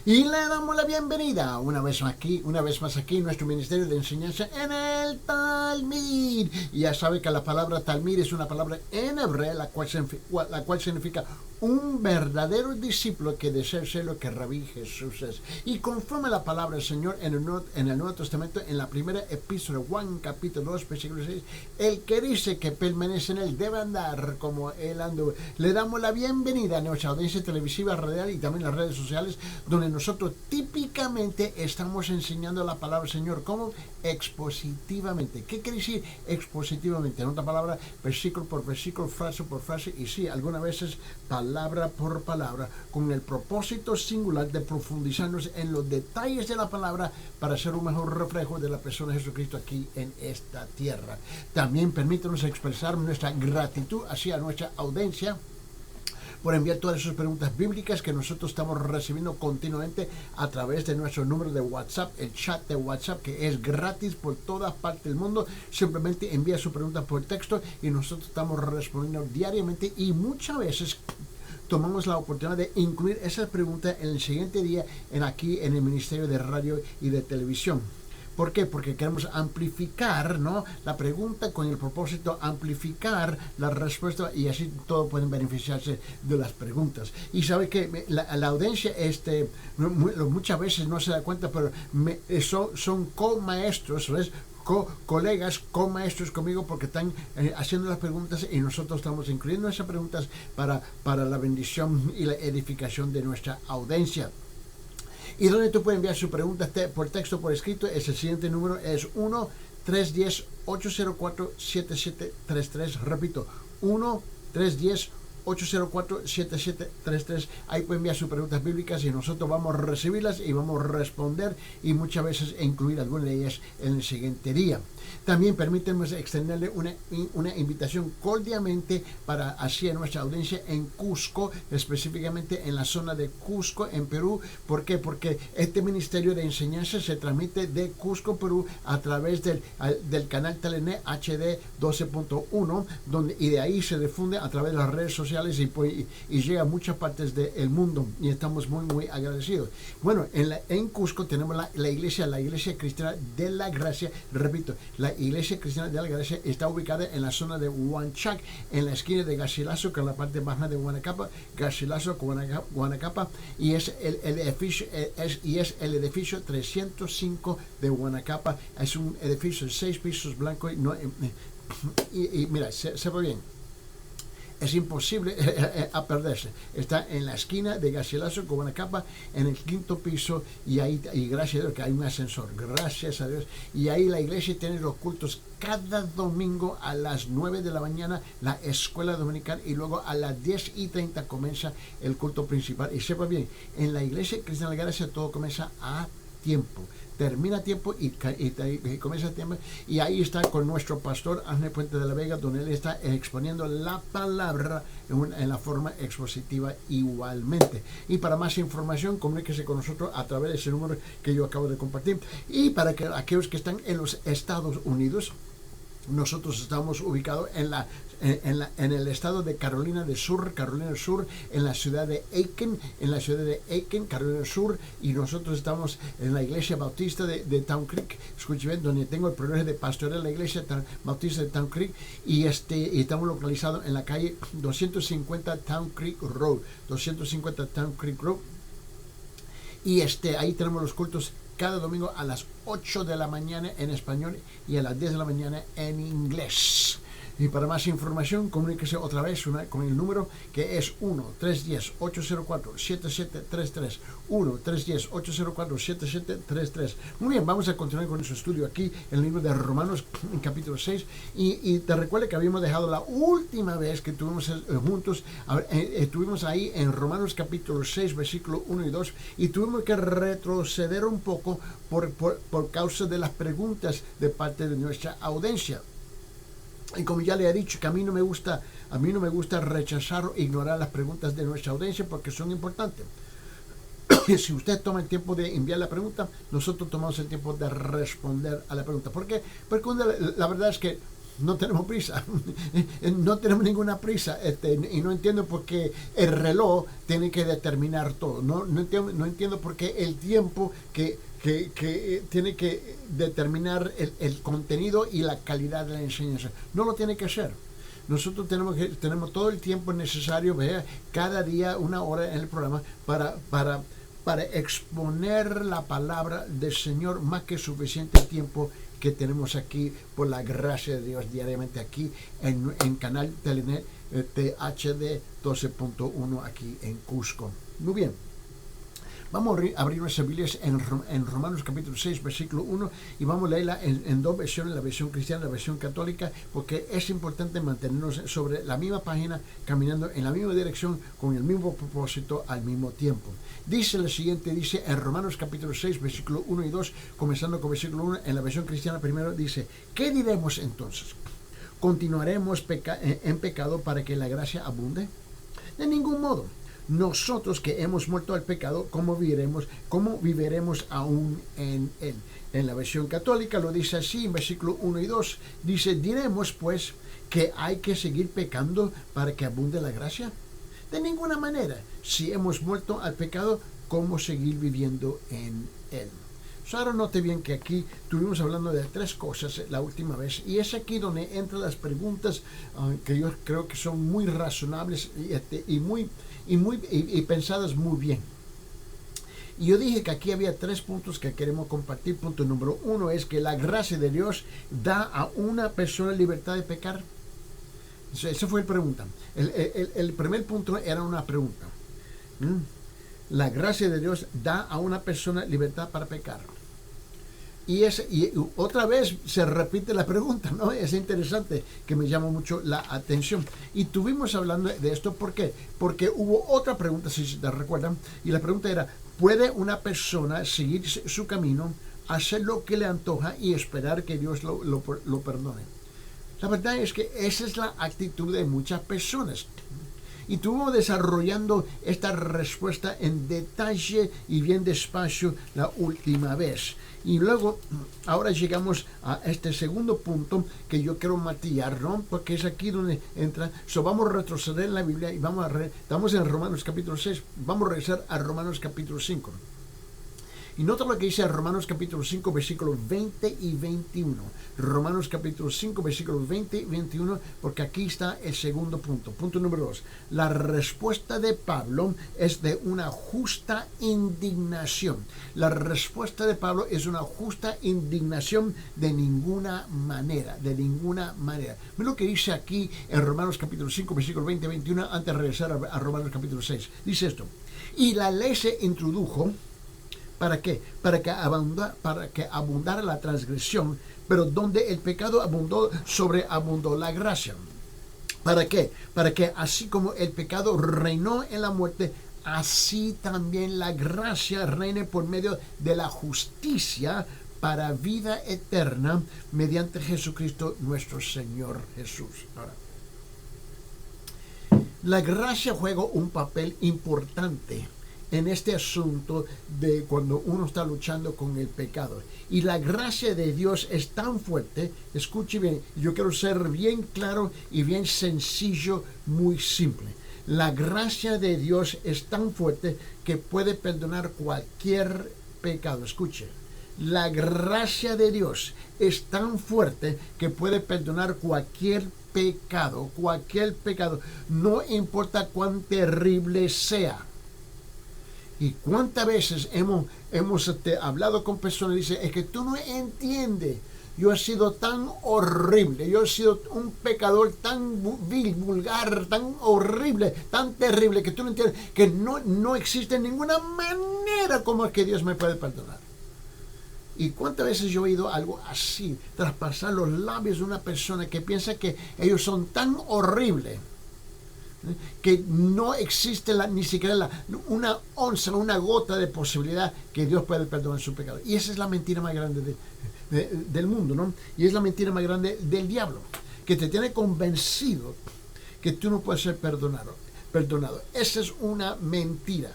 Y le damos la bienvenida una vez más aquí, nuestro Ministerio de Enseñanza en el Talmid. Y ya sabe que la palabra Talmid es una palabra en hebreo, la cual significa un verdadero discípulo que desea ser lo que Rabí Jesús es. Y conforme la palabra del Señor en el Nuevo Testamento, en la primera epístola de Juan, capítulo 2, versículo 6, el que dice que permanece en él debe andar como él anduvo. Le damos la bienvenida a nuestra audiencia televisiva, radial y también las redes sociales, donde nosotros típicamente estamos enseñando la palabra del Señor como expositivamente. ¿Qué quiere decir expositivamente? En otra palabra, versículo por versículo, frase por frase, y sí, algunas veces palabra por palabra, con el propósito singular de profundizarnos en los detalles de la palabra para ser un mejor reflejo de la persona de Jesucristo aquí en esta tierra. También permítanos expresar nuestra gratitud hacia nuestra audiencia por enviar todas esas preguntas bíblicas que nosotros estamos recibiendo continuamente a través de nuestro número de WhatsApp, el chat de WhatsApp, que es gratis por toda parte del mundo. Simplemente envía su pregunta por texto y nosotros estamos respondiendo diariamente, y muchas veces tomamos la oportunidad de incluir esas preguntas en el siguiente día aquí en el Ministerio de Radio y de Televisión. ¿Por qué? Porque queremos amplificar, ¿no?, la pregunta con el propósito de amplificar la respuesta, y así todos pueden beneficiarse de las preguntas. Y sabe que la audiencia muchas veces no se da cuenta, pero son co-maestros, ¿ves? Colegas, co-maestros conmigo, porque están haciendo las preguntas y nosotros estamos incluyendo esas preguntas para la bendición y la edificación de nuestra audiencia. Y donde tú puedes enviar su pregunta por texto, por escrito, es el siguiente número, es 1-310-804-7733. Repito, 1-310-804-7733. Ahí pueden enviar sus preguntas bíblicas y nosotros vamos a recibirlas y vamos a responder, y muchas veces incluir algunas de ellas en el siguiente día. También permítanme extenderle una invitación cordialmente hacia nuestra audiencia en Cusco, específicamente en la zona de Cusco, en Perú. ¿Por qué? Porque este ministerio de enseñanza se transmite de Cusco, Perú, a través del canal Telenet HD 12.1, y de ahí se difunde a través de las redes sociales y llega a muchas partes del mundo, y estamos muy, muy agradecidos. Bueno, en Cusco tenemos la iglesia cristiana de la Gracia. Repito, la Iglesia Cristiana de la Gracia está ubicada en la zona de Huanchac, en la esquina de Garcilaso, que es la parte baja de Guanacapa, Garcilaso, Guanacapa, y es el edificio 305 de Guanacapa. Es un edificio de 6 pisos blanco, y mira, se ve bien. Es imposible a perderse. Está en la esquina de Garcilaso con Guanacapa, en el 5º piso, y gracias a Dios que hay un ascensor, gracias a Dios. Y ahí la iglesia tiene los cultos cada domingo a las 9 de la mañana, la escuela dominical, y luego a las 10:30 comienza el culto principal. Y sepa bien, en la iglesia cristiana de la Gracia todo comienza a tiempo. Termina tiempo y comienza tiempo, y ahí está con nuestro pastor Ángel Puente de la Vega, donde él está exponiendo la palabra en la forma expositiva igualmente. Y para más información, comuníquese con nosotros a través de ese número que yo acabo de compartir. Y para aquellos que están en los Estados Unidos, nosotros estamos ubicados en el estado de Carolina del Sur, en la ciudad de Aiken, Carolina del Sur, y nosotros estamos en la iglesia bautista de Town Creek, escuchen bien, donde tengo el privilegio de pastorear la iglesia bautista de Town Creek, y estamos localizados en la calle 250 Town Creek Road, y ahí tenemos los cultos cada domingo a las 8 de la mañana en español y a las 10 de la mañana en inglés. Y para más información, comuníquese otra vez con el número que es 1-310-804-7733. 1-310-804-7733. Muy bien, vamos a continuar con nuestro estudio aquí en el libro de Romanos, en capítulo 6. Y te recuerdo que habíamos dejado la última vez que estuvimos juntos, estuvimos ahí en Romanos capítulo 6, versículo 1 y 2, y tuvimos que retroceder un poco por causa de las preguntas de parte de nuestra audiencia. Y como ya le he dicho, que a mí no me gusta rechazar o ignorar las preguntas de nuestra audiencia, porque son importantes. Si usted toma el tiempo de enviar la pregunta, nosotros tomamos el tiempo de responder a la pregunta. ¿Por qué? Porque la verdad es que no tenemos prisa, no tenemos ninguna prisa, y no entiendo por qué el reloj tiene que determinar todo, no entiendo por qué el tiempo que tiene que determinar el contenido y la calidad de la enseñanza, no lo tiene que hacer. Nosotros tenemos todo el tiempo necesario, cada día 1 hora en el programa para exponer la palabra del Señor, más que suficiente tiempo que tenemos aquí por la gracia de Dios diariamente aquí en Canal Telenet HD 12.1 aquí en Cusco. Muy bien. Vamos a abrir nuestras Biblias en Romanos capítulo 6, versículo 1, y vamos a leerla en 2 versiones, la versión cristiana y la versión católica, porque es importante mantenernos sobre la misma página, caminando en la misma dirección, con el mismo propósito al mismo tiempo. Dice lo siguiente, dice en Romanos capítulo 6, versículo 1 y 2, comenzando con versículo 1, en la versión cristiana primero, dice: ¿qué diremos entonces? ¿Continuaremos en pecado para que la gracia abunde? De ningún modo. Nosotros que hemos muerto al pecado, ¿cómo viviremos aún en él? En la versión católica lo dice así, en versículo 1 y 2, dice: ¿diremos pues que hay que seguir pecando para que abunde la gracia? De ninguna manera. Si hemos muerto al pecado, ¿cómo seguir viviendo en él? Ahora note bien que aquí estuvimos hablando de 3 cosas la última vez, y es aquí donde entran las preguntas que yo creo que son muy razonables y pensadas muy bien. Y yo dije que aquí había 3 puntos que queremos compartir. Punto número 1 es que la gracia de Dios da a una persona libertad de pecar. Esa fue la pregunta. El primer punto era una pregunta. La gracia de Dios da a una persona libertad para pecar. Y otra vez se repite la pregunta, ¿no? Es interesante, que me llama mucho la atención. Y estuvimos hablando de esto, ¿por qué? Porque hubo otra pregunta, si se te recuerdan, y la pregunta era: ¿puede una persona seguir su camino, hacer lo que le antoja y esperar que Dios lo perdone? La verdad es que esa es la actitud de muchas personas. Y estuvimos desarrollando esta respuesta en detalle y bien despacio la última vez. Y luego, ahora llegamos a este segundo punto que yo quiero matillar, ¿no? Porque es aquí donde entra. Vamos a retroceder en la Biblia y estamos en Romanos capítulo 6, vamos a regresar a Romanos capítulo 5. Y nota lo que dice Romanos capítulo 5, versículos 20 y 21. Romanos capítulo 5, versículos 20 y 21, porque aquí está el segundo punto. Punto número 2. La respuesta de Pablo es de una justa indignación. La respuesta de Pablo es una justa indignación de ninguna manera. De ninguna manera. Mira lo que dice aquí en Romanos capítulo 5, versículos 20 y 21, antes de regresar a Romanos capítulo 6. Dice esto: y la ley se introdujo. ¿Para qué? Para que abundara la transgresión, pero donde el pecado abundó, sobreabundó la gracia. ¿Para qué? Para que así como el pecado reinó en la muerte, así también la gracia reine por medio de la justicia para vida eterna mediante Jesucristo nuestro Señor Jesús. Ahora, la gracia juega un papel importante en este asunto de cuando uno está luchando con el pecado. Y la gracia de Dios es tan fuerte, escuche bien, yo quiero ser bien claro y bien sencillo, muy simple. La gracia de Dios es tan fuerte que puede perdonar cualquier pecado. Escuche, la gracia de Dios es tan fuerte que puede perdonar cualquier pecado, no importa cuán terrible sea. ¿Y cuántas veces hemos hablado con personas y dicen: es que tú no entiendes, yo he sido tan horrible, yo he sido un pecador tan vil, vulgar, tan horrible, tan terrible, que tú no entiendes, que no existe ninguna manera como que Dios me puede perdonar? ¿Y cuántas veces yo he oído algo así, traspasar los labios de una persona que piensa que ellos son tan horribles que no existe ni siquiera una onza, una gota de posibilidad que Dios pueda perdonar su pecado? Y esa es la mentira más grande del mundo, ¿no? Y es la mentira más grande del diablo, que te tiene convencido que tú no puedes ser perdonado. Esa es una mentira,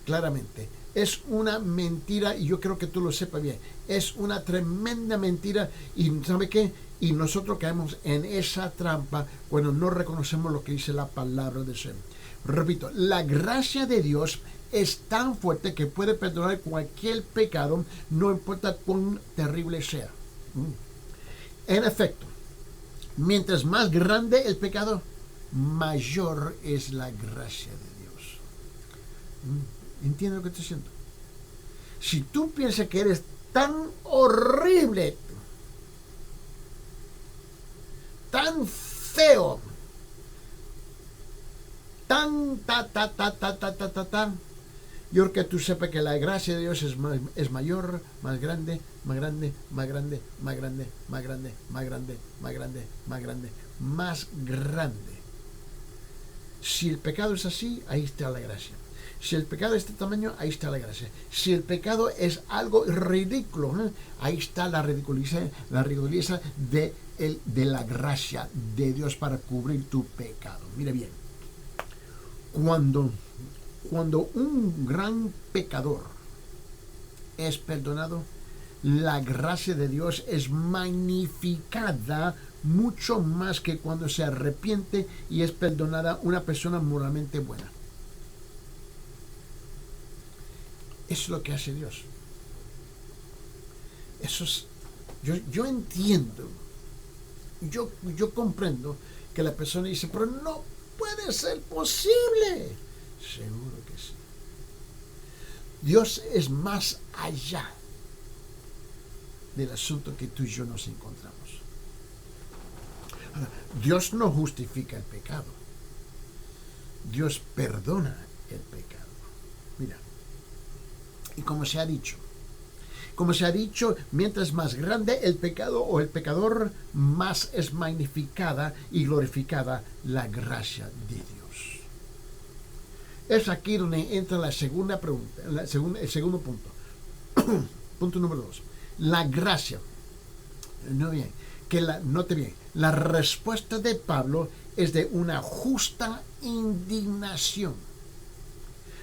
claramente. Es una mentira, y yo creo que tú lo sepas bien. Es una tremenda mentira. ¿Y sabe qué? Y nosotros caemos en esa trampa cuando no reconocemos lo que dice la palabra de Dios. Repito, la gracia de Dios es tan fuerte que puede perdonar cualquier pecado, no importa cuán terrible sea. En efecto, mientras más grande el pecado, mayor es la gracia de Dios. ¿Entiendes lo que estoy diciendo? Si tú piensas que eres tan horrible, tan feo, tan yo creo que tú sepas que la gracia de Dios es mayor, más grande, más grande, más grande, más grande, más grande, más grande, más grande, más grande, más grande. Si el pecado es así, ahí está la gracia. Si el pecado es de este tamaño, ahí está la gracia. Si el pecado es algo ridículo, ahí está la ridiculeza de la gracia de Dios para cubrir tu pecado. Mira bien, cuando un gran pecador es perdonado, la gracia de Dios es magnificada mucho más que cuando se arrepiente y es perdonada una persona moralmente buena. Eso es lo que hace Dios. Eso es, yo entiendo, yo comprendo que la persona dice, pero no puede ser posible. Seguro que sí. Dios es más allá del asunto que tú y yo nos encontramos. Ahora, Dios no justifica el pecado. Dios perdona el pecado. Mira, y como se ha dicho, mientras más grande el pecado o el pecador, más es magnificada y glorificada la gracia de Dios. Es aquí donde entra la segunda pregunta, el segundo punto. Punto número 2. La gracia. Note bien, la respuesta de Pablo es de una justa indignación.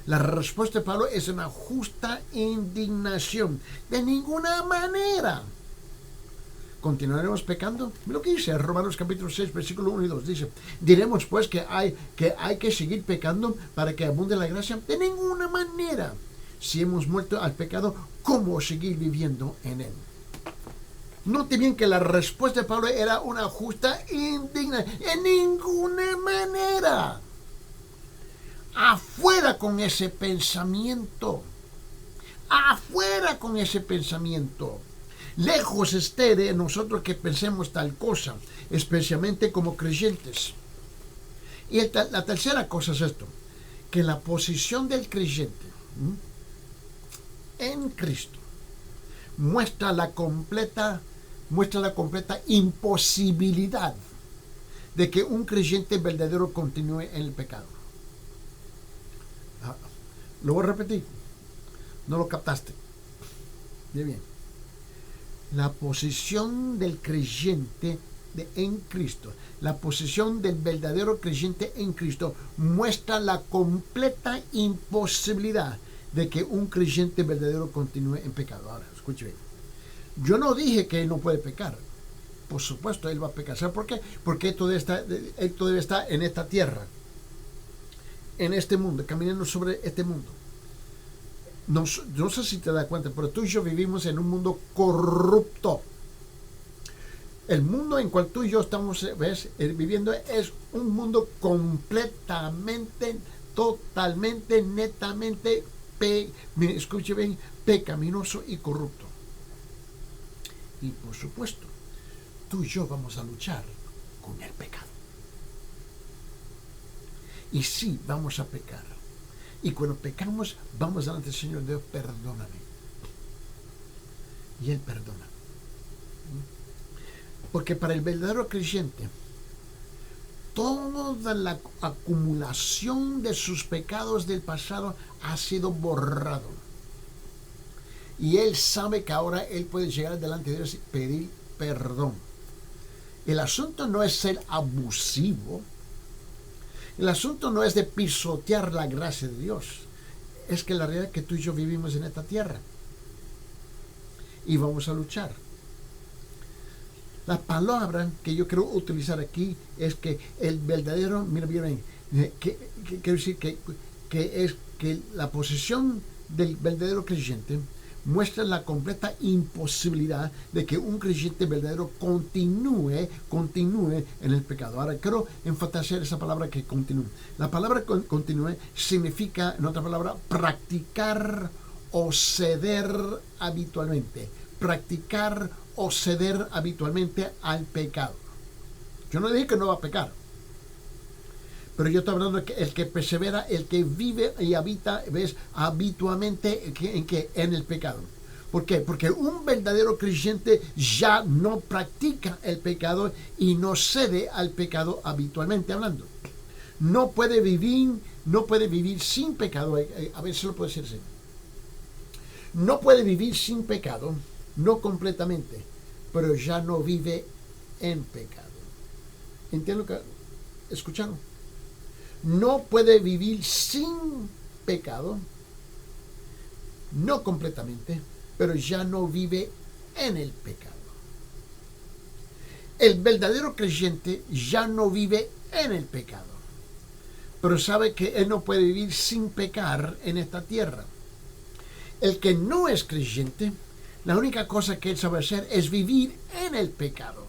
La respuesta de Pablo es una justa indignación. De ninguna manera continuaremos pecando. Lo que dice Romanos capítulo 6, versículo 1 y 2. Dice, diremos pues que hay que seguir pecando para que abunde la gracia. De ninguna manera. Si hemos muerto al pecado, ¿cómo seguir viviendo en él? Note bien que la respuesta de Pablo era una justa indignación. En ninguna manera. Afuera con ese pensamiento. Afuera con ese pensamiento. Lejos esté de nosotros que pensemos tal cosa, especialmente como creyentes. Y la tercera cosa es esto, que la posición del creyente en Cristo muestra la completa imposibilidad de que un creyente verdadero continúe en el pecado. Lo voy a repetir. No lo captaste. Bien. La posición del creyente en Cristo, la posición del verdadero creyente en Cristo muestra la completa imposibilidad de que un creyente verdadero continúe en pecado. Ahora, escuche bien. Yo no dije que él no puede pecar. Por supuesto, él va a pecar. ¿Sabe por qué? Porque él todavía está en esta tierra, en este mundo, caminando sobre este mundo. No sé si te das cuenta, pero tú y yo vivimos en un mundo corrupto. El mundo en cual tú y yo estamos viviendo es un mundo completamente, totalmente, netamente, escuche bien, pecaminoso y corrupto. Y por supuesto, tú y yo vamos a luchar con el pecado. Y sí, vamos a pecar. Y cuando pecamos, vamos delante del Señor, Dios, perdóname. Y Él perdona. Porque para el verdadero creyente, toda la acumulación de sus pecados del pasado ha sido borrado. Y él sabe que ahora él puede llegar delante de Dios y pedir perdón. El asunto no es ser abusivo. El asunto no es de pisotear la gracia de Dios. es que la realidad es que tú y yo vivimos en esta tierra y vamos a luchar. La palabra que yo quiero utilizar aquí es que el verdadero, mira bien, quiero decir que es que la posición del verdadero creyente muestra la completa imposibilidad de que un creyente verdadero continúe en el pecado. Ahora, quiero enfatizar esa palabra que continúe. La palabra continúe significa, en otra palabra, practicar o ceder habitualmente. Practicar o ceder habitualmente al pecado. Yo no dije que no va a pecar, pero yo estoy hablando de que el que persevera, el que vive y habita, ves, habitualmente en el pecado. ¿Por qué? Porque un verdadero creyente ya no practica el pecado y no cede al pecado habitualmente hablando. No puede vivir sin pecado. A ver si lo puedo decir así. No puede vivir sin pecado, no completamente, pero ya no vive en pecado. ¿Entienden lo que escucharon? No puede vivir sin pecado, no completamente, pero ya no vive en el pecado. El verdadero creyente ya no vive en el pecado, pero sabe que él no puede vivir sin pecar en esta tierra. El que no es creyente, la única cosa que él sabe hacer es vivir en el pecado.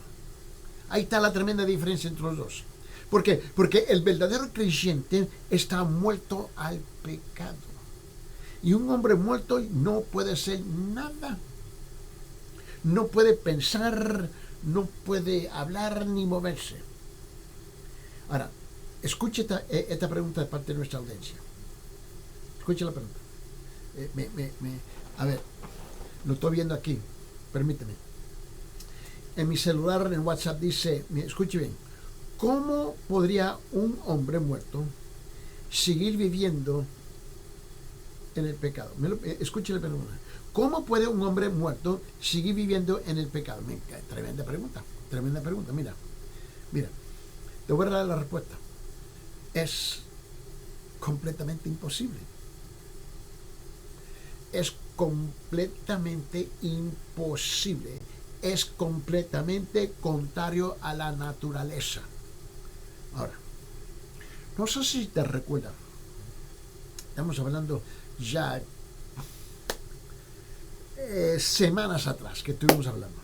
Ahí está la tremenda diferencia entre los dos. ¿Por qué? Porque el verdadero creyente está muerto al pecado. Y un hombre muerto no puede hacer nada. No puede pensar, no puede hablar ni moverse. Ahora, escuche esta pregunta de parte de nuestra audiencia. Escuche la pregunta. A ver, lo estoy viendo aquí. Permíteme. En mi celular, en WhatsApp, dice, escuche bien, ¿cómo podría un hombre muerto seguir viviendo en el pecado? Escuche la pregunta. ¿Cómo puede un hombre muerto seguir viviendo en el pecado? Tremenda pregunta. Mira, te voy a dar la respuesta. Es completamente imposible. Es completamente imposible. Es completamente contrario a la naturaleza. Ahora, no sé si te recuerdas, estamos hablando ya semanas atrás que estuvimos hablando.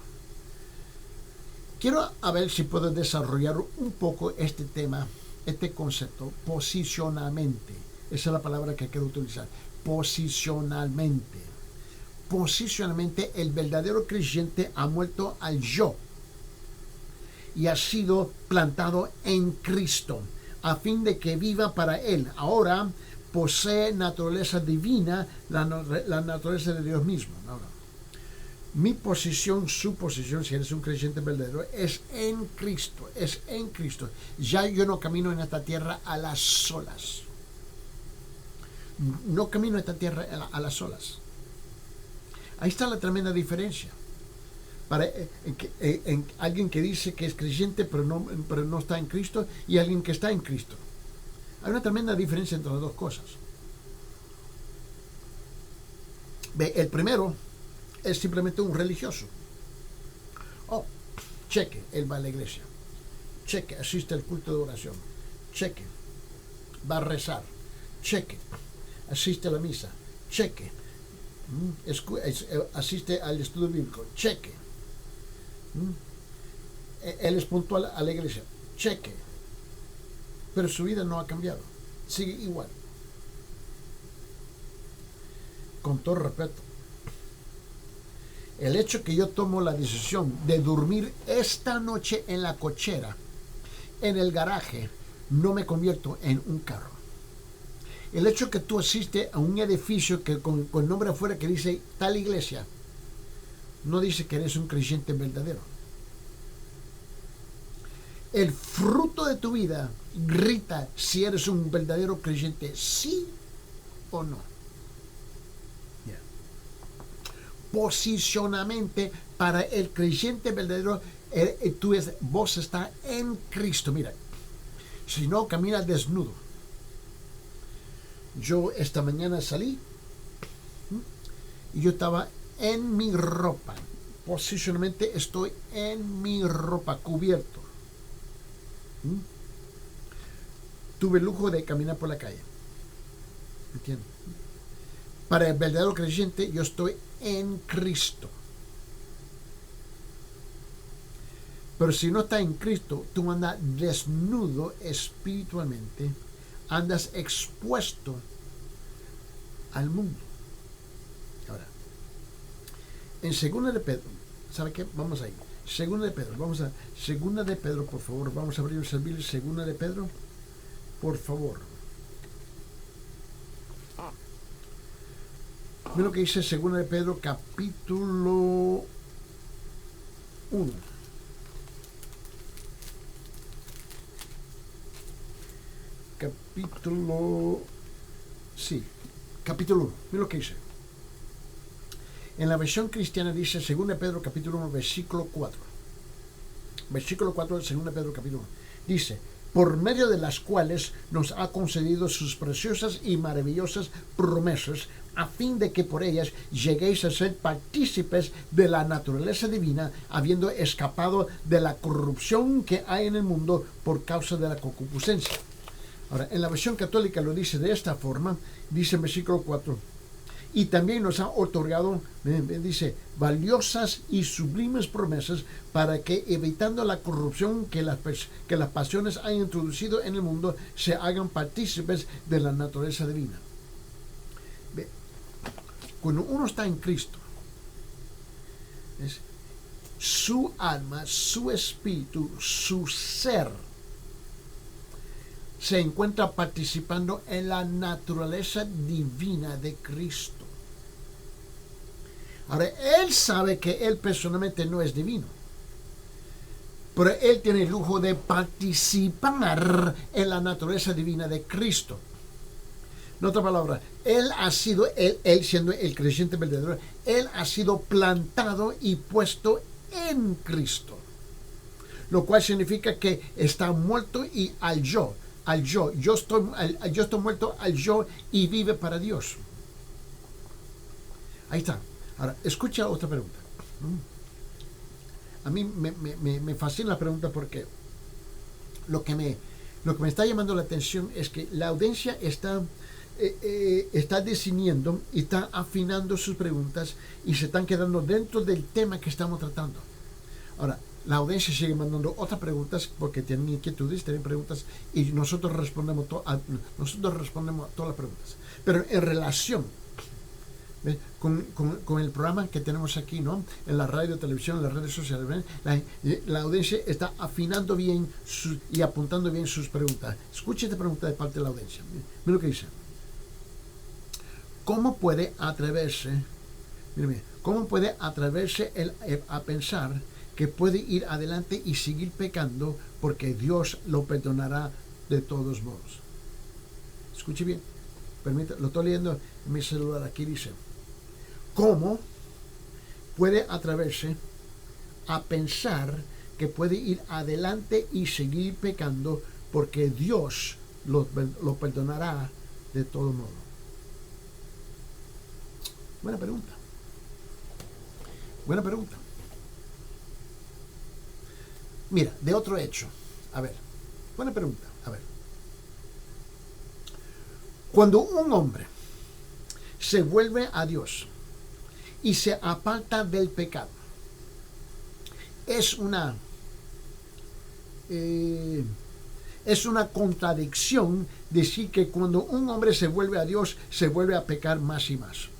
Quiero a ver si puedo desarrollar un poco este tema, este concepto, posicionalmente. Esa es la palabra que quiero utilizar. Posicionalmente. Posicionalmente, el verdadero creyente ha muerto al yo y ha sido plantado en Cristo a fin de que viva para Él. Ahora posee naturaleza divina, la naturaleza de Dios mismo. Mi posición, su posición, si eres un creyente verdadero, es en Cristo, es en Cristo. Ya yo no camino en esta tierra a las solas. No camino en esta tierra a las solas. Ahí está la tremenda diferencia. En alguien que dice que es creyente pero no está en Cristo y alguien que está en Cristo. Hay una tremenda diferencia entre las dos cosas. El primero es simplemente un religioso. Cheque, él va a la iglesia. Cheque, asiste al culto de oración. Cheque, va a rezar. Cheque, asiste a la misa. Cheque, asiste al estudio bíblico. Cheque. Él es puntual a la iglesia. Cheque. Pero su vida no ha cambiado. Sigue igual. Con todo respeto. El hecho que yo tomo la decisión de dormir esta noche en la cochera, en el garaje, no me convierto en un carro. El hecho que tú asistes a un edificio que con nombre afuera que dice tal iglesia, no dice que eres un creyente verdadero. El fruto de tu vida grita si eres un verdadero creyente, sí o no. Yeah. Posicionalmente para el creyente verdadero, vos estás en Cristo. Mira, si no, camina desnudo. Yo esta mañana salí y yo estaba en mi ropa. Posicionalmente estoy en mi ropa, cubierto. Tuve el lujo de caminar por la calle. ¿Entiendes? Para el verdadero creyente, yo estoy en Cristo. Pero si no estás en Cristo, tú andas desnudo espiritualmente, andas expuesto al mundo. Ahora, en Segunda de Pedro, ¿sabe qué? Vamos ahí. Segunda de Pedro, Segunda de Pedro, por favor, vamos a abrir el servicio. Segunda de Pedro, por favor. Mira lo que dice Segunda de Pedro, capítulo 1. Capítulo 1. Mira lo que dice. En la versión cristiana dice 2 Pedro capítulo 1, versículo 4. Versículo 4 de 2 Pedro capítulo 1. Dice, por medio de las cuales nos ha concedido sus preciosas y maravillosas promesas, a fin de que por ellas lleguéis a ser partícipes de la naturaleza divina, habiendo escapado de la corrupción que hay en el mundo por causa de la concupiscencia. Ahora, en la versión católica lo dice de esta forma, dice en versículo 4, y también nos ha otorgado, dice, valiosas y sublimes promesas para que, evitando la corrupción que las pasiones han introducido en el mundo, se hagan partícipes de la naturaleza divina. Cuando uno está en Cristo, su alma, su espíritu, su ser, se encuentra participando en la naturaleza divina de Cristo. Ahora, él sabe que él personalmente no es divino, pero él tiene el lujo de participar en la naturaleza divina de Cristo. En otra palabra, él siendo el creyente verdadero, él ha sido plantado y puesto en Cristo, lo cual significa que está muerto y yo estoy muerto al yo y vive para Dios. Ahí está. Ahora, escucha otra pregunta. A mí me fascina la pregunta porque lo que me está llamando la atención es que la audiencia está decidiendo y está afinando sus preguntas y se están quedando dentro del tema que estamos tratando. Ahora, la audiencia sigue mandando otras preguntas porque tienen inquietudes, tienen preguntas y nosotros respondemos a todas las preguntas. Pero en relación con el programa que tenemos aquí, ¿no? En la radio, televisión, en las redes sociales, la audiencia está afinando bien y apuntando bien sus preguntas. Escuche esta pregunta de parte de la audiencia. Mira lo que dice. ¿Cómo puede atreverse a pensar que puede ir adelante y seguir pecando porque Dios lo perdonará de todos modos? Escuche bien, lo estoy leyendo en mi celular, aquí dice, ¿cómo puede atreverse a pensar que puede ir adelante y seguir pecando porque Dios lo perdonará de todos modos? Buena pregunta. Mira, de otro hecho. A ver, buena pregunta. A ver. Cuando un hombre se vuelve a Dios y se aparta del pecado, es una contradicción decir que cuando un hombre se vuelve a Dios, se vuelve a pecar más y más.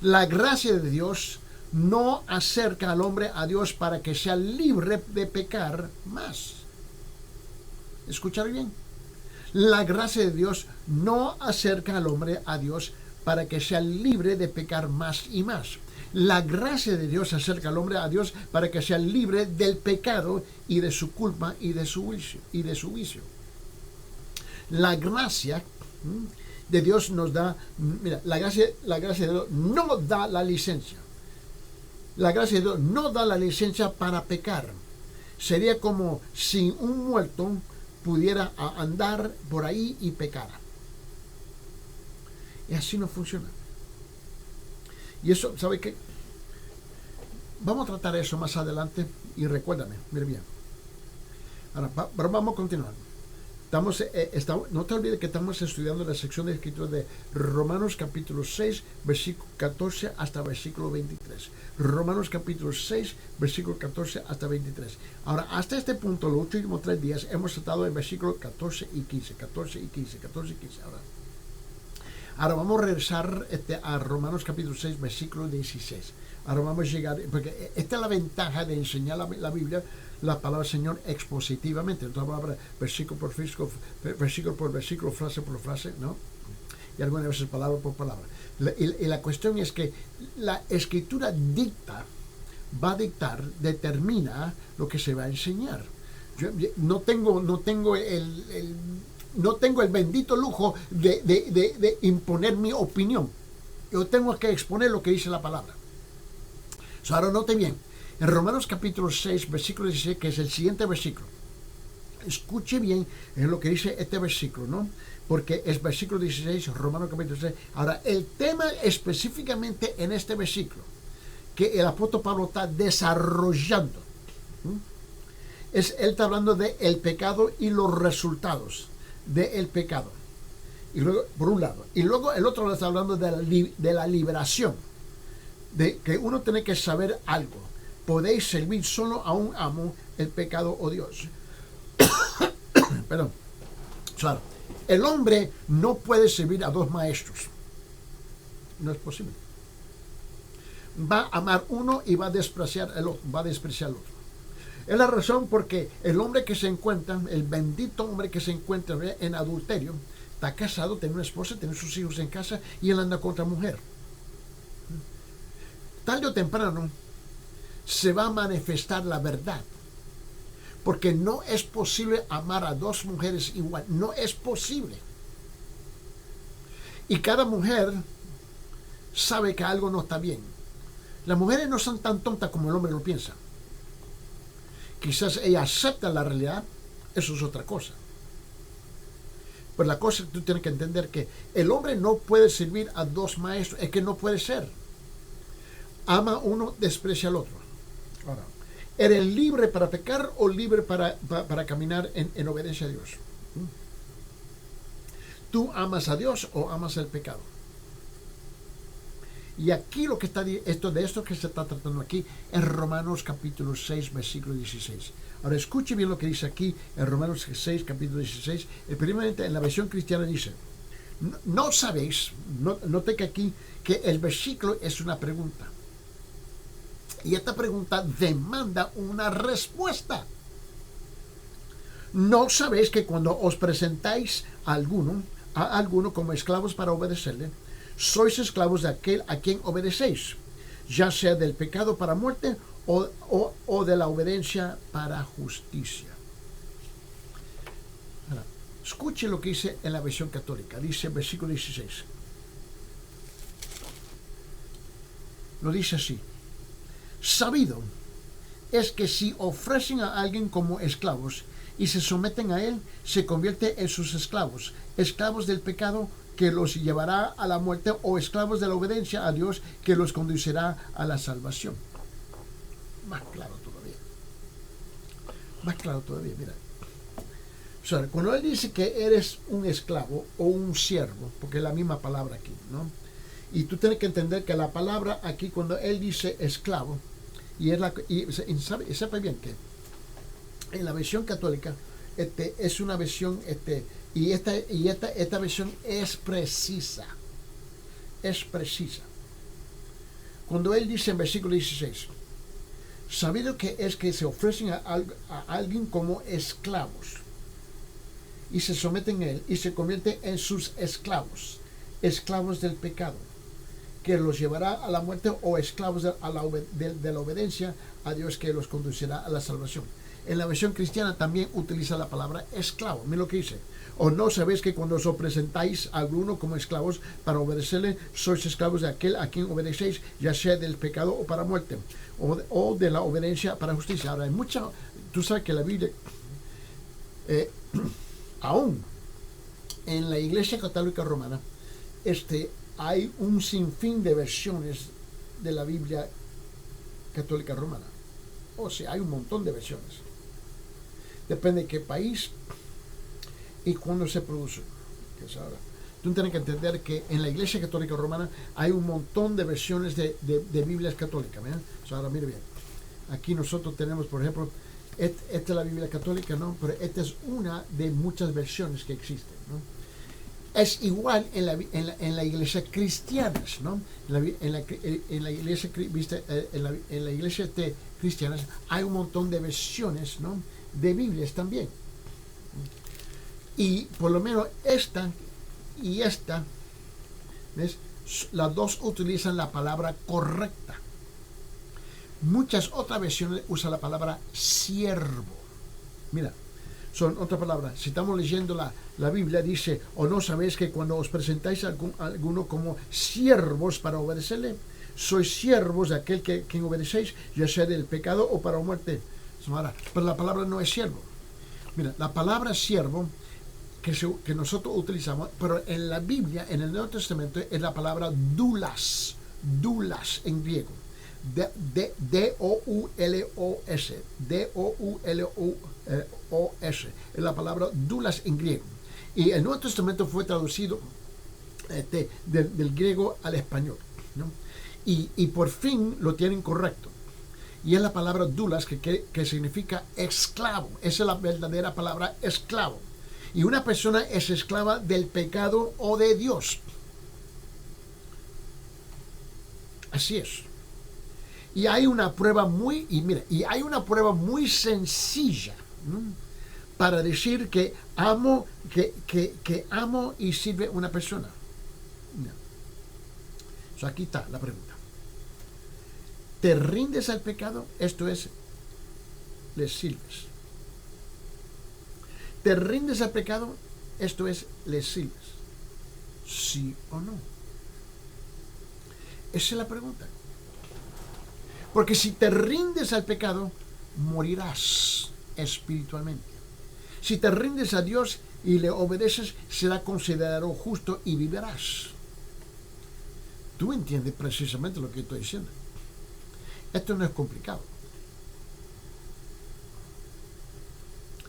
La gracia de Dios no acerca al hombre a Dios para que sea libre de pecar más. ¿Escuchar bien? La gracia de Dios no acerca al hombre a Dios para que sea libre de pecar más y más. La gracia de Dios acerca al hombre a Dios para que sea libre del pecado y de su culpa y de su vicio. La gracia de Dios nos da, mira, la gracia de Dios no da la licencia. La gracia de Dios no da la licencia para pecar. Sería como si un muerto pudiera andar por ahí y pecara. Y así no funciona. Y eso, ¿sabe qué? Vamos a tratar eso más adelante y recuérdame, mire bien. Ahora, vamos a continuar. No te olvides que estamos estudiando la sección de escritura de Romanos capítulo 6, versículo 14 hasta versículo 23. Romanos capítulo 6, versículo 14 hasta 23. Ahora, hasta este punto, los últimos 3 días, hemos estado en versículos 14 y 15, 14 y 15, 14 y 15. Ahora vamos a regresar a Romanos capítulo 6, versículo 16. Ahora vamos a llegar, porque esta es la ventaja de enseñar la Biblia, la palabra del Señor expositivamente. Entonces, versículo por versículo, frase por frase, ¿no? Y algunas veces palabra por palabra. Y la cuestión es que la Escritura determina lo que se va a enseñar. Yo no tengo el bendito lujo de imponer mi opinión. Yo tengo que exponer lo que dice la palabra. Ahora note bien, en Romanos capítulo 6, versículo 16, que es el siguiente versículo. Escuche bien, es lo que dice este versículo, ¿no? Porque es versículo 16, Romanos capítulo 6. Ahora, el tema específicamente en este versículo, que el apóstol Pablo está desarrollando, él está hablando del pecado y los resultados del pecado. Y luego, por un lado. Y luego el otro está hablando de la liberación. De que uno tiene que saber algo. Podéis servir solo a un amo, el pecado o Dios. Perdón. Claro. El hombre no puede servir a dos maestros. No es posible. Va a amar uno y va a despreciar el otro. Es la razón porque el hombre que se encuentra, el bendito hombre que se encuentra en adulterio, está casado, tiene una esposa, tiene sus hijos en casa y él anda con otra mujer. Tarde o temprano se va a manifestar la verdad. Porque no es posible amar a dos mujeres igual. No es posible. Y cada mujer sabe que algo no está bien. Las mujeres no son tan tontas como el hombre lo piensa. Quizás ella acepta la realidad. Eso es otra cosa. Pero la cosa es que tú tienes que entender que el hombre no puede servir a dos maestros. Es que no puede ser. Ama uno, desprecia al otro. Ahora, ¿eres libre para pecar o libre para caminar en obediencia a Dios? ¿Tú amas a Dios o amas el pecado? Y aquí lo que está de esto que se está tratando aquí en Romanos capítulo 6, versículo 16. Ahora escuche bien lo que dice aquí en Romanos 6, capítulo 16. Primeramente en la versión cristiana dice, no sabéis, note que aquí que el versículo es una pregunta. Y esta pregunta demanda una respuesta. ¿No sabéis que cuando os presentáis a alguno como esclavos para obedecerle, sois esclavos de aquel a quien obedecéis, ya sea del pecado para muerte o de la obediencia para justicia? Ahora, escuche lo que dice en la versión católica. Dice versículo 16. Lo dice así. Sabido es que si ofrecen a alguien como esclavos y se someten a él, se convierte en sus esclavos, esclavos del pecado que los llevará a la muerte o esclavos de la obediencia a Dios que los conducirá a la salvación. Más claro todavía, mira. O sea, cuando él dice que eres un esclavo o un siervo, porque es la misma palabra aquí, ¿no? Y tú tienes que entender que la palabra aquí, cuando él dice esclavo, sabe bien que en la versión católica es una versión, y esta versión es precisa. Es precisa. Cuando él dice en versículo 16, sabido que es que se ofrecen a alguien como esclavos, y se someten a él, y se convierten en sus esclavos, esclavos del pecado, que los llevará a la muerte, o esclavos de la obediencia a Dios que los conducirá a la salvación. En la versión cristiana también utiliza la palabra esclavo. Mira lo que dice. ¿O no sabéis que cuando os presentáis a alguno como esclavos para obedecerle, sois esclavos de aquel a quien obedecéis, ya sea del pecado o para muerte, o de la obediencia para justicia? Ahora, tú sabes que la Biblia, aún en la Iglesia Católica Romana, hay un sinfín de versiones de la Biblia Católica Romana. O sea, hay un montón de versiones. Depende de qué país y cuándo se produce. Tú tienes que entender que en la Iglesia Católica Romana hay un montón de versiones de Biblias católicas. Ahora, mire bien. Aquí nosotros tenemos, por ejemplo, esta es la Biblia Católica, ¿no? Pero esta es una de muchas versiones que existen, ¿no? Es igual en la iglesia cristiana, ¿no? En la iglesia, ¿viste? En la iglesia cristiana hay un montón de versiones, ¿no? De Biblias también. Y por lo menos esta y esta, ¿ves? Las dos utilizan la palabra correcta. Muchas otras versiones usan la palabra siervo. Mira, son otras palabras. Si estamos leyendo la Biblia, dice, o no sabéis que cuando os presentáis a alguno como siervos para obedecerle, sois siervos de aquel que obedecéis, ya sea del pecado o para muerte. Pero la palabra no es siervo. Mira, la palabra siervo que nosotros utilizamos, pero en la Biblia, en el Nuevo Testamento, es la palabra doulos, doulos en griego. D-O-U-L-O-S, D-O-U-L-O-S, es la palabra doulos en griego. Y el Nuevo Testamento fue traducido del griego al español, ¿no? Y por fin lo tienen correcto. Y es la palabra doulos que significa esclavo. Esa es la verdadera palabra esclavo. Y una persona es esclava del pecado o de Dios. Así es. Y hay una prueba muy sencilla, ¿no? Para decir que amo y sirve una persona. No. Aquí está la pregunta. ¿Te rindes al pecado? Esto es, le sirves. ¿Te rindes al pecado? Esto es, le sirves. ¿Sí o no? Esa es la pregunta. Porque si te rindes al pecado, morirás espiritualmente. Si te rindes a Dios y le obedeces, será considerado justo y vivirás. Tú entiendes precisamente lo que estoy diciendo. Esto no es complicado.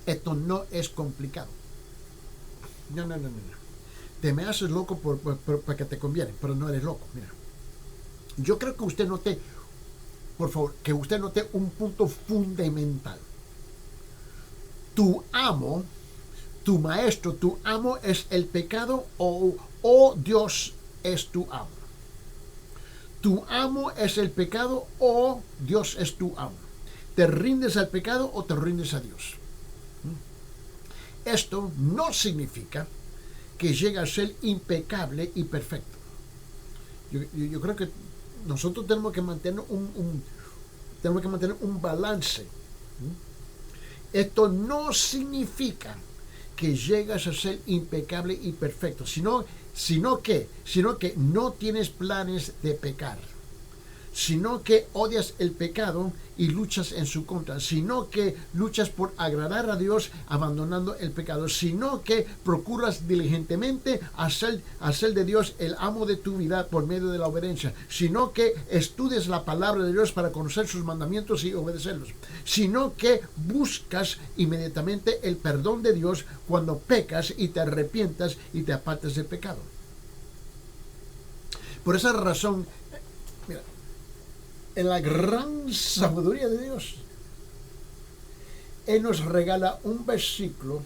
Esto no es complicado. No. Te me haces loco para que te conviene, pero no eres loco. Mira, yo creo que usted note, por favor, que usted note un punto fundamental. Tu amo, tu maestro, tu amo es el pecado o Dios es tu amo. Tu amo es el pecado o Dios es tu amo. ¿Te rindes al pecado o te rindes a Dios? Esto no significa que llegue a ser impecable y perfecto. Yo creo que nosotros tenemos que mantener un balance. Esto no significa que llegas a ser impecable y perfecto, sino que no tienes planes de pecar, sino que odias el pecado y luchas en su contra, sino que luchas por agradar a Dios abandonando el pecado, sino que procuras diligentemente hacer de Dios el amo de tu vida por medio de la obediencia, sino que estudies la palabra de Dios para conocer sus mandamientos y obedecerlos, sino que buscas inmediatamente el perdón de Dios cuando pecas y te arrepientas y te apartes del pecado. Por esa razón, mira, en la gran sabiduría de Dios, Él nos regala un versículo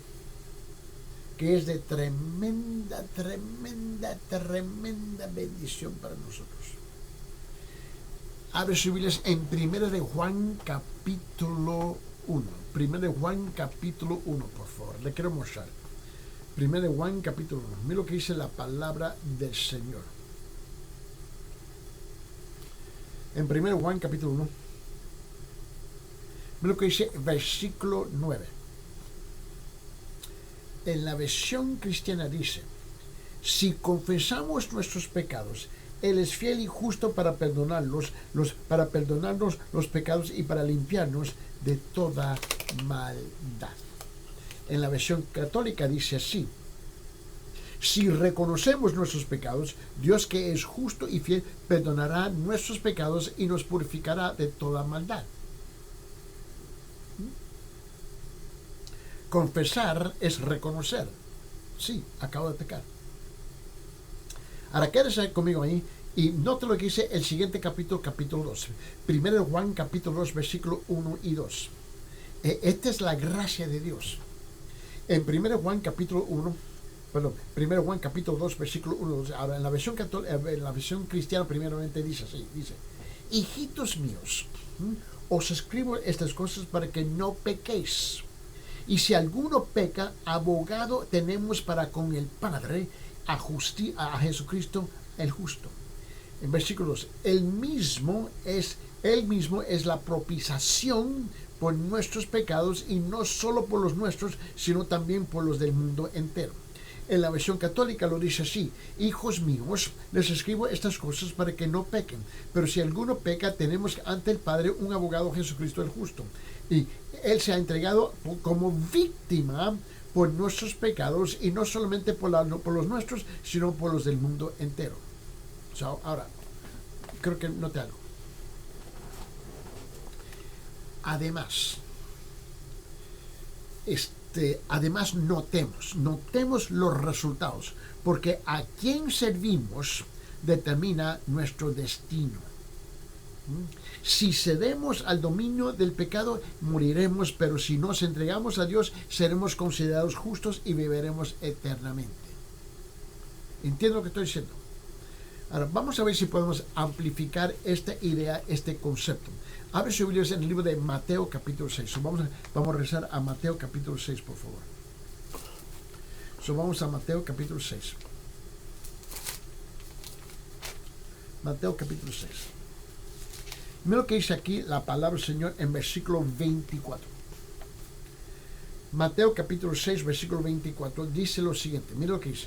que es de tremenda bendición para nosotros. Abre sus Biblias en 1 de Juan capítulo 1. 1 de Juan capítulo 1, por favor. Le quiero mostrar. 1 de Juan capítulo 1. Mira lo que dice la palabra del Señor. En 1 Juan capítulo 1, mira lo que dice versículo 9. En la versión cristiana dice: si confesamos nuestros pecados, Él es fiel y justo para perdonarnos los pecados y para limpiarnos de toda maldad. En la versión católica dice así: Si reconocemos nuestros pecados, Dios, que es justo y fiel, perdonará nuestros pecados y nos purificará de toda maldad. Confesar es reconocer. Sí, acabo de pecar. Ahora, quédese conmigo ahí y note lo que dice el siguiente capítulo, capítulo 2. Primero Juan, capítulo 2, versículo 1 y 2. Esta es la gracia de Dios. En 1 Juan capítulo 1, perdón, 1 Juan capítulo 2, versículo 1, 2. Ahora, en la versión en la versión cristiana primeramente dice así, dice: hijitos míos, os escribo estas cosas para que no pequéis. Y si alguno peca, abogado tenemos para con el Padre, a Jesucristo el justo. En versículo 2, él mismo es la propiciación por nuestros pecados, y no solo por los nuestros, sino también por los del mundo entero. En la versión católica lo dice así: hijos míos, les escribo estas cosas para que no pequen, pero si alguno peca, tenemos ante el Padre un abogado, Jesucristo el justo, y él se ha entregado como víctima por nuestros pecados, y no solamente por los nuestros, sino por los del mundo entero. Ahora, creo que noté algo. Además notemos los resultados, porque a quien servimos determina nuestro destino. Si cedemos al dominio del pecado, moriremos, pero si nos entregamos a Dios, seremos considerados justos y viviremos eternamente. ¿Entiendo lo que estoy diciendo? Ahora, vamos a ver si podemos amplificar esta idea, este concepto. Abre su Biblia en el libro de Mateo capítulo 6. Vamos a regresar a Mateo capítulo 6, por favor. Vamos a Mateo capítulo 6. Mateo capítulo 6. Mira lo que dice aquí la palabra del Señor en versículo 24. Mateo capítulo 6, versículo 24, dice lo siguiente. Mira lo que dice.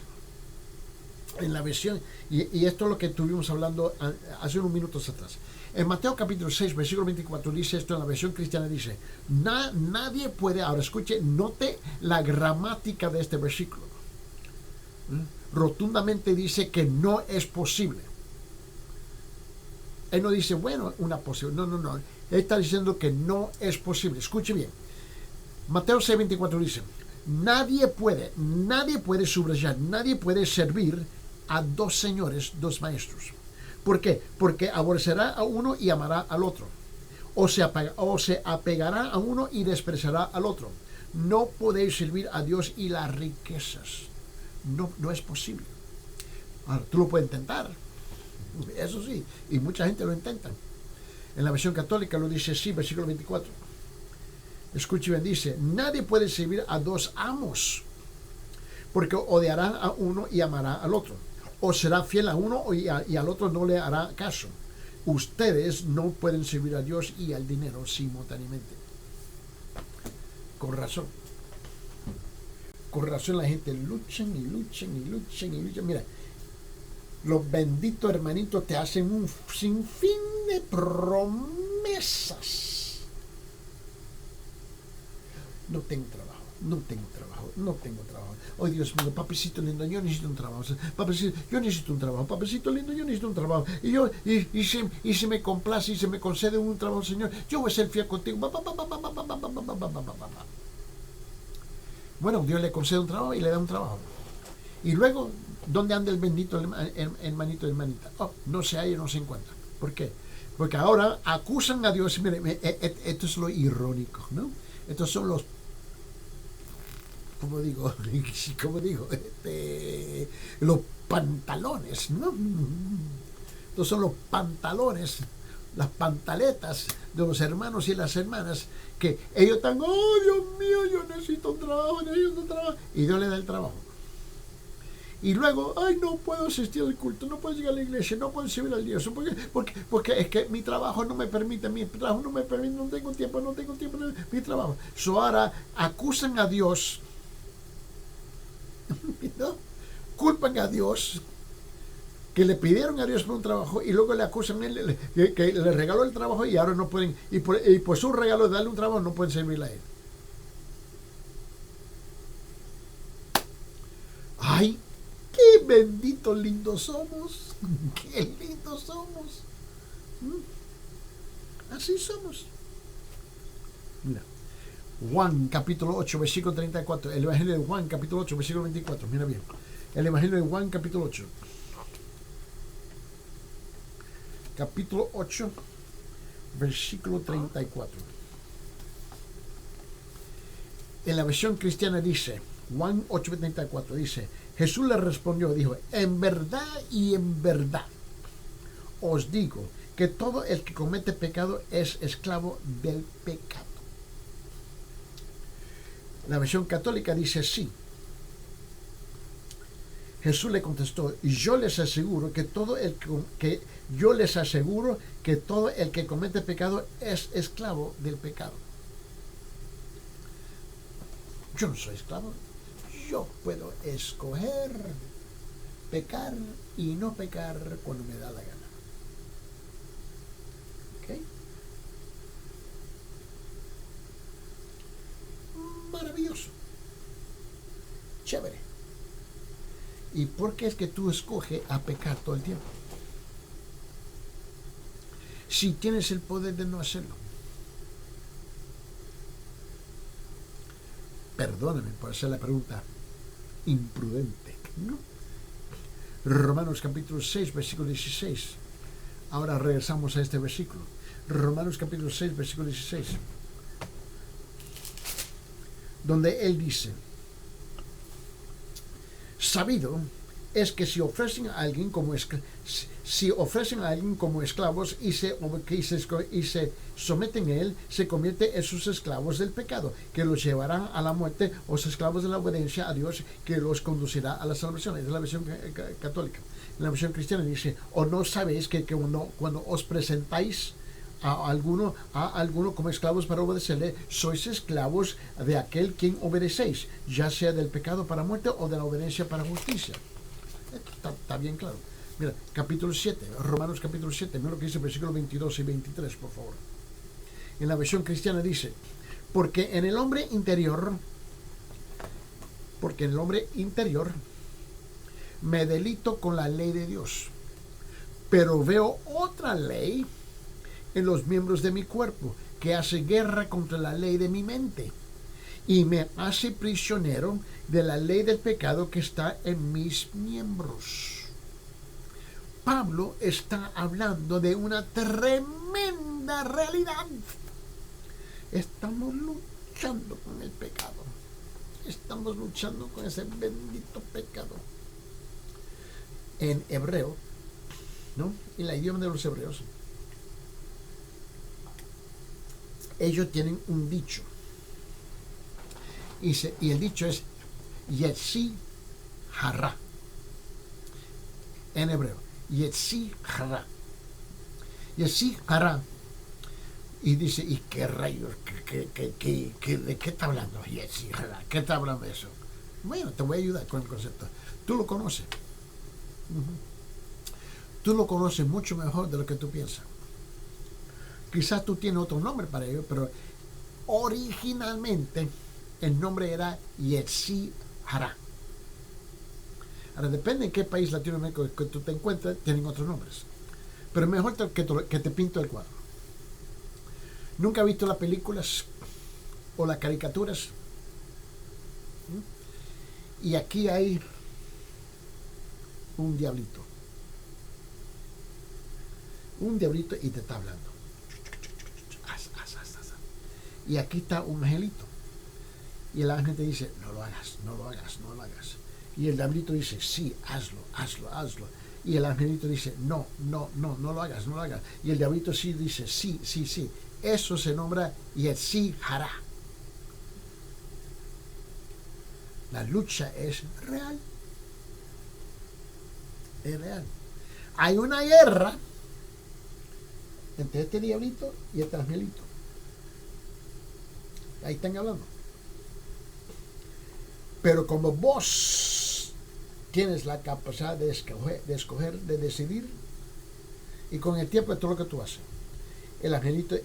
En la versión, y esto es lo que estuvimos hablando hace unos minutos atrás. En Mateo capítulo 6, versículo 24 dice esto, en la versión cristiana dice: nadie puede, ahora escuche, note la gramática de este versículo. Rotundamente dice que no es posible. Él no dice, bueno, una posible. No. Él está diciendo que no es posible. Escuche bien. Mateo 6, 24 dice: nadie puede subrayar, nadie puede servir a dos señores, dos maestros. ¿Por qué? Porque aborrecerá a uno y amará al otro. O se apegará a uno y despreciará al otro. No podéis servir a Dios y las riquezas. No es posible. Ahora, tú lo puedes intentar. Eso sí, y mucha gente lo intenta. En la versión católica lo dice así, versículo 24. Escuche bien, dice: nadie puede servir a dos amos, porque odiará a uno y amará al otro, o será fiel a uno y al otro no le hará caso. Ustedes no pueden servir a Dios y al dinero simultáneamente. Con razón la gente luchan. Mira, los benditos hermanitos te hacen un sinfín de promesas. No tengo trabajo. Oh, Dios mío, papacito lindo, yo necesito un trabajo. Papacito, yo necesito un trabajo. Papacito lindo, yo necesito un trabajo. Y si me complace y se me concede un trabajo, Señor, yo voy a ser fiel contigo. Bueno, Dios le concede un trabajo y le da un trabajo. Y luego, ¿dónde anda el bendito hermanito, hermanita? Oh, no se halla, no se encuentra. ¿Por qué? Porque ahora acusan a Dios. Mire, esto es lo irónico, ¿no? Estos son los, los pantalones, ¿no? Estos son los pantalones, las pantaletas de los hermanos y las hermanas, que ellos están, oh Dios mío, yo necesito un trabajo, y Dios le da el trabajo. Y luego, ay, no puedo asistir al culto, no puedo llegar a la iglesia, no puedo servir al Dios, porque es que mi trabajo no me permite, no tengo tiempo, mi trabajo. Ahora acusan a Dios, ¿no? Culpan a Dios, que le pidieron a Dios por un trabajo, y luego le acusan a él, que le regaló el trabajo, y ahora no pueden, y por su regalo de darle un trabajo, no pueden servirle a él. Ay, ¡Qué benditos lindos somos! ¡Qué lindos somos! Así somos. Mira, Juan capítulo 8, versículo 34. El Evangelio de Juan capítulo 8, versículo 24. Mira bien. El Evangelio de Juan capítulo 8. Capítulo 8, versículo 34. En la versión cristiana dice, Juan 8:34 dice, Jesús le respondió, dijo, en verdad y en verdad os digo que todo el que comete pecado es esclavo del pecado. La versión católica dice sí. Jesús le contestó, yo les aseguro que todo el que comete pecado es esclavo del pecado. Yo no soy esclavo. Yo puedo escoger pecar y no pecar cuando me da la gana. ¿Ok? Maravilloso. Chévere. ¿Y por qué es que tú escoges a pecar todo el tiempo? Si tienes el poder de no hacerlo. Perdóname por hacer la pregunta imprudente, ¿no? Romanos capítulo 6, versículo 16. Ahora regresamos a este versículo. Romanos capítulo 6, versículo 16. Donde él dice, sabido es que si ofrecen a alguien como esclavos y se someten a él, se convierte en sus esclavos del pecado, que los llevarán a la muerte, o sus esclavos de la obediencia a Dios, que los conducirá a la salvación. Es la versión católica. En la versión cristiana dice, o no sabéis que cuando os presentáis a alguno como esclavos para obedecerle, sois esclavos de aquel quien obedecéis, ya sea del pecado para muerte o de la obediencia para justicia. Está bien claro. Mira, capítulo 7, Romanos capítulo 7, mira lo que dice versículos 22 y 23, por favor. En la versión cristiana dice, porque en el hombre interior me delito con la ley de Dios, pero veo otra ley en los miembros de mi cuerpo, que hace guerra contra la ley de mi mente y me hace prisionero de la ley del pecado que está en mis miembros. Pablo está hablando de una tremenda realidad. Estamos luchando con el pecado. Estamos luchando con ese bendito pecado. En hebreo, ¿no? En el idioma de los hebreos, ellos tienen un dicho. Y el dicho es Yetzi Hara. En hebreo. Yetzi Hara. Yetzi Hara. Y dice, ¿y qué rayos? ¿De qué está hablando Yetzi Hara? ¿Qué está hablando de eso? Bueno, te voy a ayudar con el concepto. Tú lo conoces. Tú lo conoces mucho mejor de lo que tú piensas. Quizás tú tienes otro nombre para ello, pero originalmente el nombre era Yetzi Hara. Ahora, depende en qué país latinoamericano que tú te encuentres, tienen otros nombres. Pero mejor que te pinto el cuadro. ¿Nunca has visto las películas o las caricaturas? Y aquí hay un diablito. Un diablito y te está hablando. Y aquí está un angelito. Y el ángel te dice, no lo hagas, no lo hagas, no lo hagas. Y el diablito dice, sí, hazlo, hazlo, hazlo. Y el angelito dice, no, no, no, no lo hagas, no lo hagas. Y el diablito sí dice, sí, sí, sí. Eso se nombra Yetzi Hara. La lucha es real. Es real. Hay una guerra entre este diablito y este angelito. Ahí están hablando. Pero como vos tienes la capacidad de escoger, de decidir, y con el tiempo es todo lo que tú haces. el angelito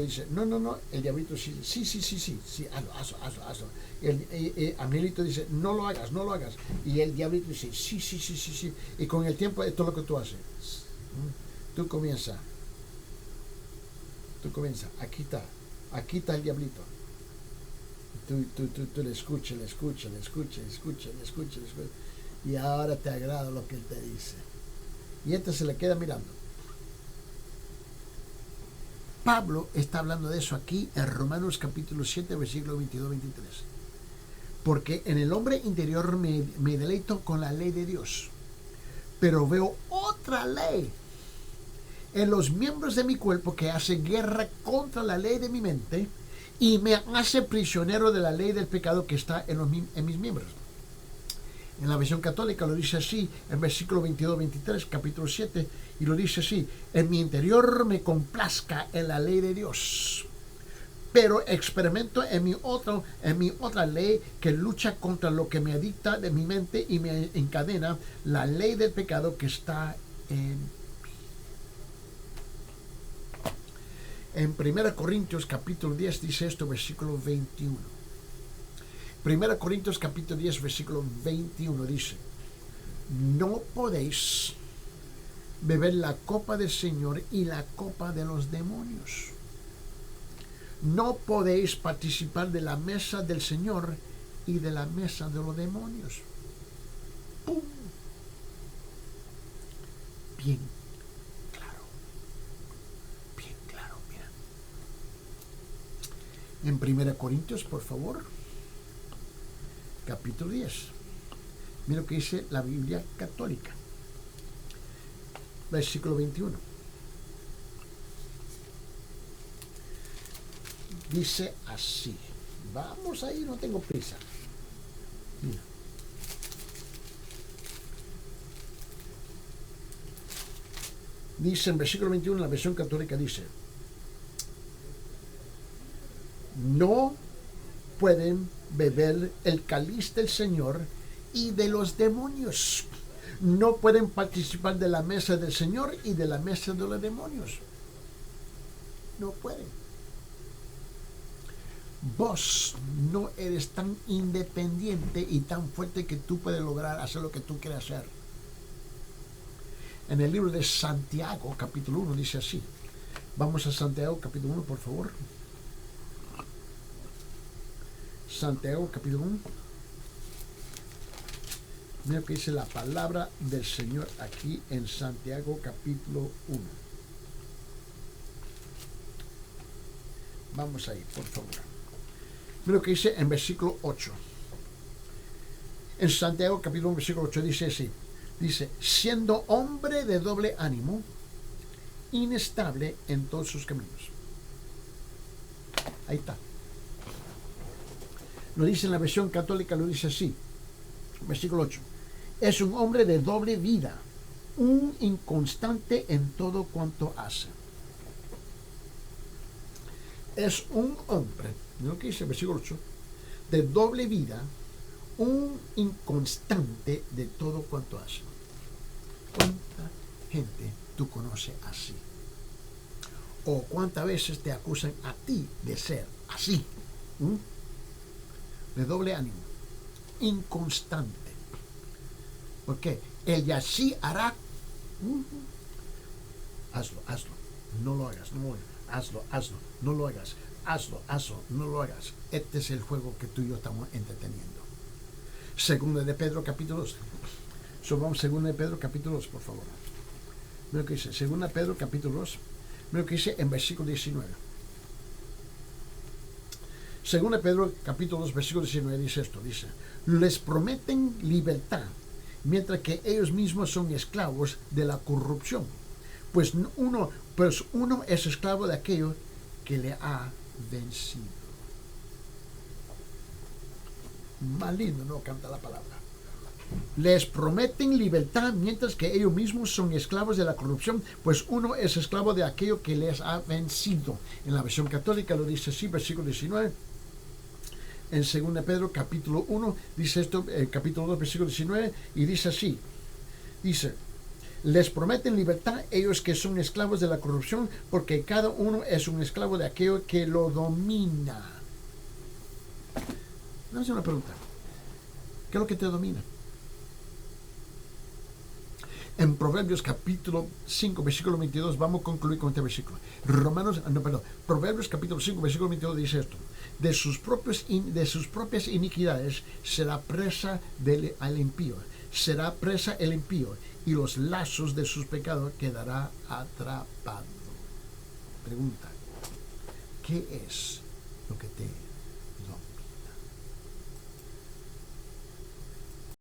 dice, no, no, no. El diablito dice, sí, sí, sí, sí, sí, hazlo. El angelito dice, no lo hagas, no lo hagas. Y el diablito dice, sí, sí, sí, sí, sí. Y con el tiempo esto es lo que tú haces. Tú comienzas, aquí está el diablito. Tú le escuchas. Y ahora te agrada lo que él te dice. Y este se le queda mirando. Pablo está hablando de eso aquí en Romanos capítulo 7, versículo 22-23. Porque en el hombre interior me deleito con la ley de Dios, pero veo otra ley en los miembros de mi cuerpo que hace guerra contra la ley de mi mente y me hace prisionero de la ley del pecado que está en mis miembros. En la versión católica lo dice así, en versículo 22-23, capítulo 7, y lo dice así: en mi interior me complazca en la ley de Dios, pero experimento en mi otra ley que lucha contra lo que me adicta de mi mente y me encadena, la ley del pecado que está en mí. En 1 Corintios capítulo 10 dice esto, versículo 21. 1 Corintios capítulo 10, versículo 21 dice: no podéis beber la copa del Señor y la copa de los demonios. No podéis participar de la mesa del Señor y de la mesa de los demonios. ¡Pum! Bien claro, mira. En 1 Corintios, por favor, capítulo 10. Mira lo que dice la Biblia católica. Versículo 21. Dice así. Vamos ahí, no tengo prisa. Mira. Dice en versículo 21, en la versión católica dice: no pueden beber el cáliz del Señor y de los demonios. No pueden participar de la mesa del Señor y de la mesa de los demonios. No pueden. Vos no eres tan independiente y tan fuerte que tú puedes lograr hacer lo que tú quieres hacer. En el libro de Santiago, capítulo 1, dice así. Vamos a Santiago, capítulo 1, por favor. Santiago, capítulo 1. Mira que dice la palabra del Señor aquí en Santiago, capítulo 1. Vamos ahí, por favor. Mira lo que dice en versículo 8. En Santiago, capítulo 1, versículo 8, dice así. Dice: siendo hombre de doble ánimo, inestable en todos sus caminos. Ahí está. Lo dice en la versión católica, lo dice así. Versículo 8. Es un hombre de doble vida, un inconstante en todo cuanto hace. Es un hombre, ¿no? Que dice el versículo 8, de doble vida, un inconstante de todo cuanto hace. ¿Cuánta gente tú conoces así? ¿O cuántas veces te acusan a ti de ser así? De doble ánimo, inconstante. ¿Por qué? Ella sí hará. Hazlo, no lo hagas, hazlo, no lo hagas, hazlo, no lo hagas. Este es el juego que tú y yo estamos entreteniendo. Segunda de Pedro, capítulo 2. Vamos, segunda de Pedro, capítulo 2, por favor. Mira lo que dice, segunda de Pedro, capítulo 2. Mira lo que dice en versículo 19. Segunda de Pedro, capítulo 2, versículo 19, dice esto, dice: les prometen libertad, mientras que ellos mismos son esclavos de la corrupción. Pues uno es esclavo de aquello que le ha vencido. Más lindo, ¿no? Canta la palabra. Les prometen libertad, mientras que ellos mismos son esclavos de la corrupción, pues uno es esclavo de aquello que les ha vencido. En la versión católica lo dice así, versículo 19. En 2 Pedro, capítulo 1, dice esto, capítulo 2, versículo 19, y dice así. Dice: Les prometen libertad ellos que son esclavos de la corrupción, porque cada uno es un esclavo de aquello que lo domina. Vamos a hacer una pregunta. ¿Qué es lo que te domina? En Proverbios capítulo 5, versículo 22, vamos a concluir con este versículo. Proverbios capítulo 5, versículo 22 dice esto: de sus propias iniquidades será presa al impío, será presa el impío, y los lazos de sus pecados quedará atrapado. Pregunta: ¿qué es